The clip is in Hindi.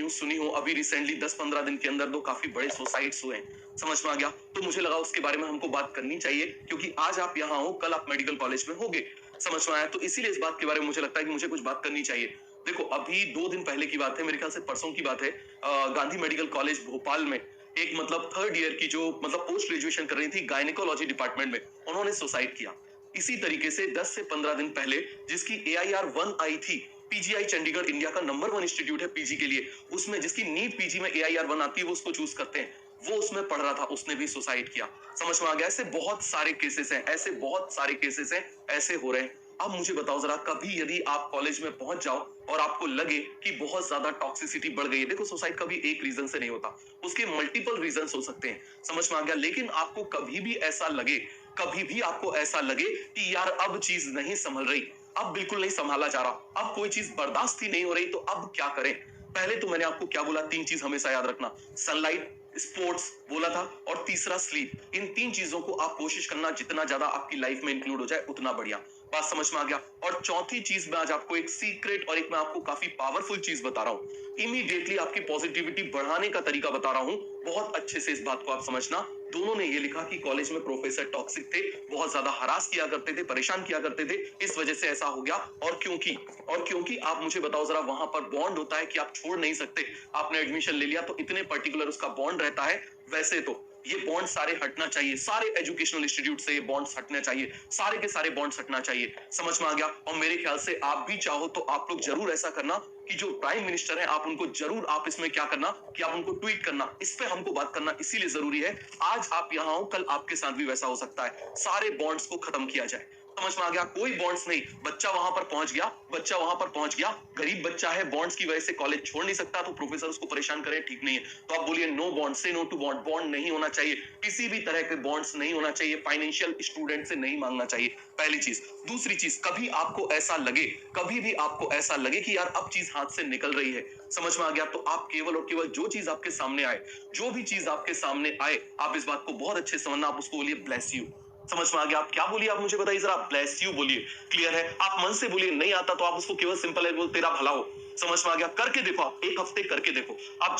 न्यूज सुनी हो अभी रिसेंटली 10-15 दिन के अंदर दो काफी बड़े सुसाइड्स हुए हैं, समझ में आ गया। तो मुझे लगा उसके बारे में हमको बात करनी चाहिए, क्योंकि आज आप यहाँ हो, कल आप मेडिकल कॉलेज में होगे, समझ में आया। तो इसीलिए इस बात के बारे में मुझे लगता है कि मुझे कुछ बात करनी चाहिए। देखो, अभी 2 दिन पहले की बात है, मेरे ख्याल से परसों की बात है, गांधी मेडिकल कॉलेज भोपाल में एक मतलब थर्ड ईयर की जो मतलब पोस्ट ग्रेजुएशन कर रही थी गायनेकोलॉजी डिपार्टमेंट में, उन्होंने सुसाइड किया। इसी तरीके से 10 से 15 दिन पहले जिसकी AIR-1 आई थी, पीजीआई चंडीगढ़ इंडिया का नंबर 1 इंस्टीट्यूट है पीजी के लिए, उसमें जिसकी नीट पीजी में AIR-1 आती है, वो उसको चूज करते हैं, वो उसमें पढ़ रहा था, उसने भी सुसाइड किया। समझ में आ गया। ऐसे बहुत सारे केसेस हैं, ऐसे बहुत सारे केसेस हैं, ऐसे हो रहे हैं। अब मुझे बताओ जरा, कभी यदि आप कॉलेज में पहुंच जाओ और आपको लगे कि बहुत ज्यादा टॉक्सिसिटी बढ़ गई है, देखो सुसाइड कभी एक रीजन से नहीं होता, उसके मल्टीपल रीजन हो सकते हैं, समझ में आ गया। लेकिन आपको कभी भी ऐसा लगे, कभी भी आपको ऐसा लगे कि यार अब चीज नहीं संभल रही, अब बिल्कुल नहीं संभाला जा रहा, अब कोई चीज बर्दाश्त ही नहीं हो रही, तो अब क्या करें। पहले तो मैंने आपको क्या बोला, 3 चीज हमेशा याद रखना, सनलाइट, स्पोर्ट्स बोला था, और तीसरा स्लीप। इन 3 चीजों को आप कोशिश करना जितना ज्यादा आपकी लाइफ में इंक्लूड हो जाए उतना बढ़िया। बात समझ में आ गया। और चौथी चीज मैं आज आपको एक सीक्रेट और एक मैं आपको काफी पावरफुल चीज बता रहा हूं, इमीडिएटली आपकी पॉजिटिविटी बढ़ाने का तरीका बता रहा हूं। बहुत अच्छे से इस बात को आप समझना। दोनों ने ये लिखा कि कॉलेज में प्रोफेसर टॉक्सिक थे, बहुत ज्यादा हरास किया करते थे, परेशान किया करते थे, इस वजह से ऐसा हो गया। और क्योंकि आप मुझे बताओ जरा, वहां पर बॉन्ड होता है कि आप छोड़ नहीं सकते। आपने एडमिशन ले लिया तो इतने पर्टिकुलर उसका बॉन्ड रहता है। वैसे तो ये बॉन्ड सारे हटना चाहिए, सारे एजुकेशनल इंस्टीट्यूट से ये बॉन्ड्स हटने चाहिए, सारे के सारे बॉन्ड्स हटना चाहिए, समझ में आ गया। और मेरे ख्याल से आप भी चाहो तो आप लोग जरूर ऐसा करना कि जो प्राइम मिनिस्टर है, आप उनको जरूर, आप इसमें क्या करना कि आप उनको ट्वीट करना, इस पे हमको बात करना इसीलिए जरूरी है। आज आप यहाँ हो, कल आपके साथ भी वैसा हो सकता है, सारे बॉन्ड्स को खत्म किया जाए, समझ में आ गया। कोई बॉन्ड्स नहीं, बच्चा वहां पर पहुंच गया, गरीब बच्चा है, बॉन्ड्स की वजह से कॉलेज छोड़ नहीं सकता, तो प्रोफेसर उसको परेशान करे, ठीक नहीं है। तो आप बोलिए नो बॉन्ड, से नो टू बॉन्ड, बॉन्ड नहीं होना चाहिए, किसी भी तरह के बॉन्ड्स नहीं होना चाहिए, फाइनेंशियल स्टूडेंट से नहीं मांगना चाहिए, पहली चीज। दूसरी चीज, कभी भी आपको ऐसा लगे कि यार अब चीज हाथ से निकल रही है, समझ में आ गया, तो आप केवल और केवल जो चीज आपके सामने आए, जो भी चीज आपके सामने आए, आप इस बात को बहुत अच्छे से समझना, आप उसको बोलिए ब्लेस यू। समझ में आ गया। आप क्या बोलिए, आप मुझे बताइए जरा, ब्लेस यू बोलिए, क्लियर है। आप मन से बोलिए, नहीं आता तो आप उसको केवल सिंपल है, बोल तेरा भला हो, समझ में आ गया। करके देखो, आप 1 हफ्ते करके देखो, आप